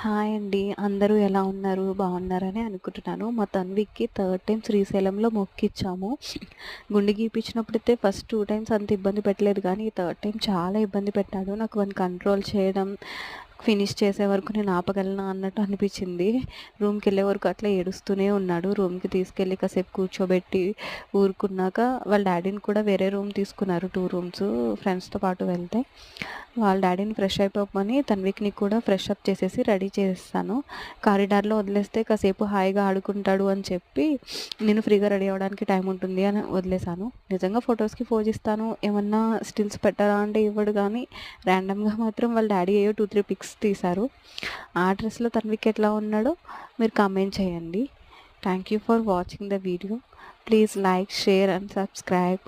Hi అండి. అందరూ ఎలా ఉన్నారు? బాగున్నారని అనుకుంటున్నాను. మా తన్వికి థర్డ్ టైమ్ శ్రీశైలంలో మొక్కిచ్చాము. గుండు గీపించినప్పుడైతే ఫస్ట్ 2 టైమ్స్ అంత ఇబ్బంది పెట్టలేదు గానీ, ఈ థర్డ్ టైమ్ చాలా ఇబ్బంది పెట్టాడు. నాకు వాడిని కంట్రోల్ చేయడం, ఫినిష్ చేసే వరకు నేను ఆపగలనా అన్నట్టు అనిపించింది. రూమ్‌కెళ్ళే వరకు అట్లా ఏడుస్తూనే ఉన్నాడు. రూమ్‌కి తీసుకెళ్ళి కాసేపు కూర్చోబెట్టి ఊరుకున్నాక వాళ్ళ డ్యాడీని కూడా వేరే రూమ్ తీసుకున్నారు. 2 రూమ్స్ ఫ్రెండ్స్‌తో పాటు వెళ్తే. వాళ్ళ డ్యాడీని ఫ్రెష్ అయిపోమని తన్విక్‌ని కూడా ఫ్రెష్ అప్ చేసేసి రెడీ చేసేసాను. కారిడార్‌లో వదిలేస్తే కాసేపు హాయిగా ఆడుకుంటాడు అని చెప్పి, నేను ఫ్రీగా రెడీ అవ్వడానికి టైం ఉంటుంది అని వదిలేసాను. నిజంగా ఫొటోస్‌కి పోజ్ ఇస్తాను. ఏమన్నా స్టిల్స్ పెట్టరా అంటే ఇవ్వడు గానీ, ర్యాండమ్‌గా మాత్రం వాళ్ళ డ్యాడీ ఏయో 2, 3 పిక్స్ తీశారు. ఆ డ్రెస్‌లో తన్విక్ ఎట్లా ఉన్నాడో మీరు కామెంట్ చేయండి. Thank you for watching the video. Please like, share and subscribe.